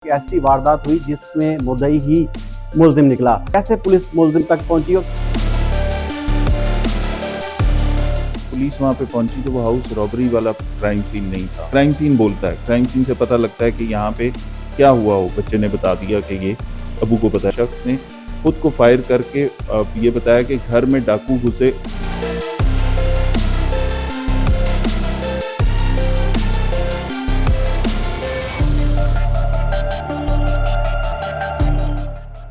ऐसी वारदात हुई जिसमें मुद्दई ही मुल्जिम निकला। कैसे पुलिस मुल्जिम तक पहुंची और पुलिस वहाँ पे पहुंची तो वो हाउस रॉबरी वाला क्राइम सीन नहीं था। क्राइम सीन बोलता है, क्राइम सीन से पता लगता है कि यहाँ पे क्या हुआ हो। बच्चे ने बता दिया कि ये अबू को पता है। शख्स ने खुद को फायर करके ये बताया कि घर में डाकू घुसे।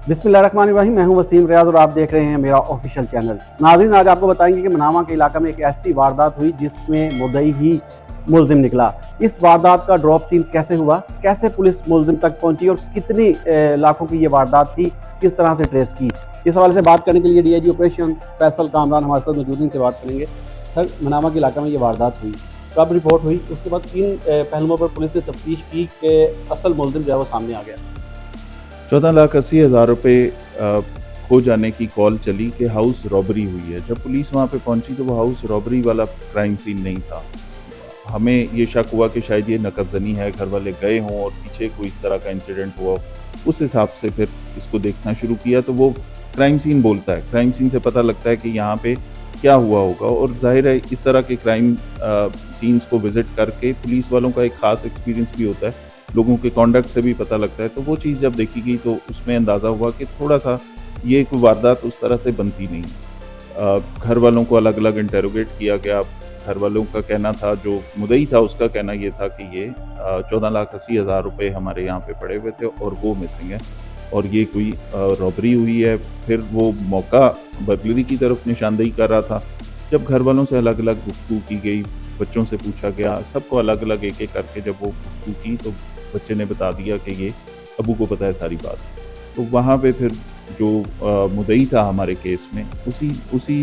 बिस्मिल्लाहिर्रहमानिर्रहीम। मैं हूं वसीम रियाज और आप देख रहे हैं मेरा ऑफिशियल चैनल। नाज़रीन, आज आपको बताएंगे कि मनामा के इलाका में एक ऐसी वारदात हुई जिसमें मुद्दई ही मुल्जिम निकला। इस वारदात का ड्रॉप सीन कैसे हुआ, कैसे पुलिस मुल्जिम तक पहुंची और कितनी लाखों की ये वारदात थी, किस तरह से ट्रेस की, इस हवाले से बात करने के लिए डीआईजी ऑपरेशन फैसल कामरान हमारे साथ मौजूद हैं। इनसे बात करेंगे। सर, मनामा के इलाका में ये वारदात हुई, कब रिपोर्ट हुई, उसके बाद किन पहलुओं पर पुलिस ने तफ्तीश की कि असल मुल्जिम जो है वो सामने आ गया? 14,80,000 रुपये खो जाने की कॉल चली कि हाउस रॉबरी हुई है। जब पुलिस वहाँ पे पहुंची तो वो हाउस रॉबरी वाला क्राइम सीन नहीं था। हमें ये शक हुआ कि शायद ये नकबजनी है, घर वाले गए हों और पीछे कोई इस तरह का इंसिडेंट हुआ। उस हिसाब से फिर इसको देखना शुरू किया तो वो क्राइम सीन बोलता है। क्राइम सीन से पता लगता है कि यहाँ पे क्या हुआ होगा और जाहिर है इस तरह के क्राइम सीन्स को विज़िट करके पुलिस वालों का एक ख़ास एक्सपीरियंस भी होता है, लोगों के कॉन्डक्ट से भी पता लगता है। तो वो चीज़ जब देखी गई तो उसमें अंदाज़ा हुआ कि थोड़ा सा ये कोई वारदात उस तरह से बनती नहीं। घर वालों को अलग अलग इंटेरोगेट किया गया। घर वालों का कहना था, जो मुद्दई था उसका कहना ये था कि ये 14,80,000 रुपये हमारे यहाँ पे पड़े हुए थे और वो मिसिंग है और ये कोई रॉबरी हुई है। फिर वो मौका बर्गलरी की तरफ निशानदेही कर रहा था। जब घर वालों से अलग अलग गुफ्तगू की गई, बच्चों से पूछा गया, सबको अलग अलग एक एक करके जब वो गुफ्तगू की तो बच्चे ने बता दिया कि ये अबू को पता है सारी बात। तो वहाँ पे फिर जो मुद्दई था हमारे केस में उसी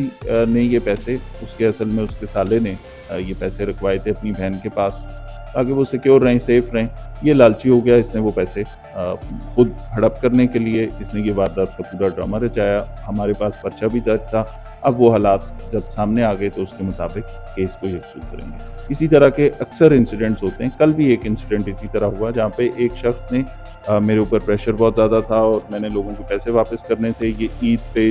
ने ये पैसे, उसके असल में उसके साले ने ये पैसे रखवाए थे अपनी बहन के पास ताकि वो सिक्योर रहें, सेफ रहें। ये लालची हो गया, इसने वो पैसे खुद हड़प करने के लिए इसने ये वारदात का पूरा ड्रामा रचाया। हमारे पास पर्चा भी दर्ज था। अब वो हालात जब सामने आ गए तो उसके मुताबिक केस को यकसूर करेंगे। इसी तरह के अक्सर इंसिडेंट्स होते हैं। कल भी एक इंसिडेंट इसी तरह हुआ जहाँ पे एक शख्स ने मेरे ऊपर प्रेशर बहुत ज़्यादा था और मैंने लोगों के पैसे वापस करने थे। ये ईद पे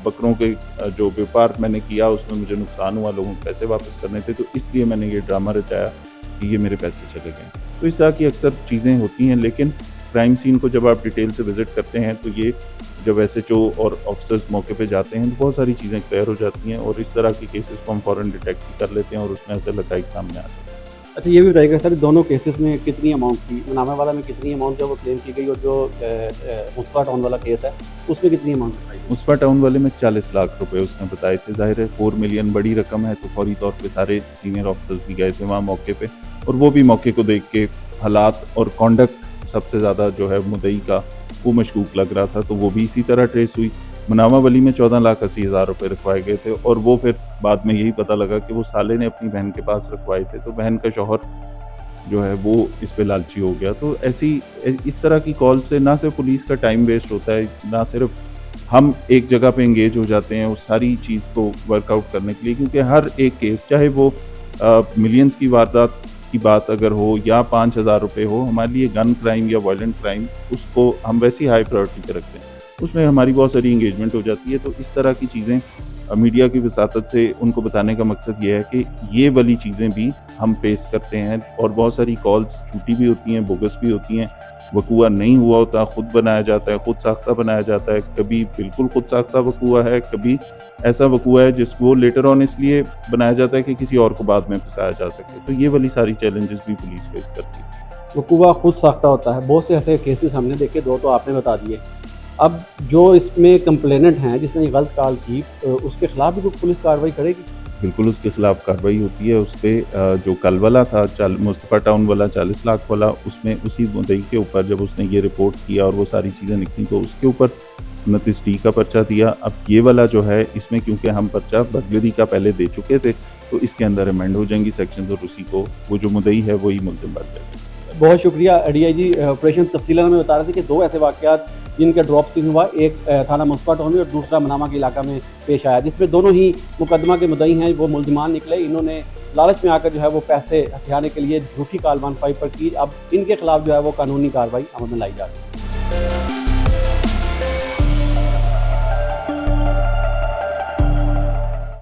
बकरों के जो व्यापार मैंने किया उसमें मुझे नुकसान हुआ, लोगों के पैसे वापस करने थे, तो इसलिए मैंने ये ड्रामा रचाया कि ये मेरे पैसे चले गए। तो इस तरह की अक्सर चीज़ें होती हैं, लेकिन क्राइम सीन को जब आप डिटेल से विज़िट करते हैं तो ये जब एसएचओ और ऑफिसर्स मौके पे जाते हैं तो बहुत सारी चीज़ें क्लियर हो जाती हैं और इस तरह के केसेस को हम फ़ौरन डिटेक्ट कर लेते हैं और उसमें असल हक़ाइक़ सामने आते हैं। अच्छा, ये भी बताइएगा सर, दोनों केसेस में कितनी अमाउंट थी? मनामा वाला में कितनी अमाउंट जो वो क्लेम की गई और जो मुस्तफा टाउन वाला केस है उसमें कितनी अमाउंट बताई? मुस्तफा टाउन वाले में 40 लाख रुपए उसने बताए थे। ज़ाहिर है 4 मिलियन बड़ी रकम है तो फौरी तौर पे सारे सीनियर ऑफिसर्स भी गए थे वहाँ मौके पे और वो भी मौके को देख के हालात और कॉन्डक्ट सबसे ज़्यादा जो है मुद्दई का वो मशकूक लग रहा था, तो वो भी इसी तरह ट्रेस हुई। मनामा वली में 14,80,000 रुपये रखवाए गए थे और वो फिर बाद में यही पता लगा कि वो साले ने अपनी बहन के पास रखवाए थे, तो बहन का शौहर जो है वो इस पे लालची हो गया। तो इस तरह की कॉल से ना सिर्फ पुलिस का टाइम वेस्ट होता है, ना सिर्फ हम एक जगह पे एंगेज हो जाते हैं उस सारी चीज़ को वर्कआउट करने के लिए, क्योंकि हर एक केस चाहे वो मिलियंस की वारदात की बात अगर हो या 5,000 रुपये हो, हमारे लिए गन क्राइम या वायलेंट क्राइम उसको हम वैसी हाई प्रायोरिटी पे रखते हैं, उसमें हमारी बहुत सारी इंगेजमेंट हो जाती है। तो इस तरह की चीज़ें मीडिया की वसातत से उनको बताने का मकसद ये है कि ये वाली चीज़ें भी हम फेस करते हैं और बहुत सारी कॉल्स झूठी भी होती हैं, बोगस भी होती हैं, वकूआ नहीं हुआ होता, खुद बनाया जाता है, खुद साख्ता बनाया जाता है। कभी बिल्कुल खुद साख्ता वकूआ है, कभी ऐसा वकूआ है जिसको लेटर ऑन इसलिए बनाया जाता है कि किसी और को बाद में फंसाया जा सके। तो ये वाली सारी चैलेंजेस भी पुलिस फेस करती है। वकूआ खुद साख्ता होता है। बहुत से ऐसे केसेस हमने देखे, दो तो आपने बता दिए। अब जो इसमें कंप्लेनेंट हैं जिसने ये गलत कॉल की, उसके खिलाफ भी कोई पुलिस कार्रवाई करेगी? बिल्कुल उसके खिलाफ कार्रवाई होती है। उस पर जो कल वाला था मुस्तफा टाउन वाला 40 लाख वाला, उसमें उसी मुद्दई के ऊपर जब उसने ये रिपोर्ट किया और वो सारी चीज़ें निकली तो उसके ऊपर 29D का पर्चा दिया। अब ये वाला जो है इसमें क्योंकि हम पर्चा बर्गलरी का पहले दे चुके थे तो इसके अंदर अमेंड हो जाएंगी सेक्शन और उसी को वो जो मुद्दई है वही मुल्ज़िम बन जाएगा। बहुत शुक्रिया डीआईजी ऑपरेशन तफसीला में बता रहे थे कि दो ऐसे वाक़यात जिनका ड्रॉप सीन हुआ, एक थाना मुस्तफा टाउन में और दूसरा मनामा के इलाका में पेश आया, जिसमें दोनों ही मुकदमा के मुद्दई हैं वो मुल्ज़िमान निकले। इन्होंने लालच में आकर जो है वो पैसे हथियाने के लिए झूठी कॉल 15 पर की। अब इनके खिलाफ जो है वो कानूनी कार्रवाई अमल में लाई जा रही है।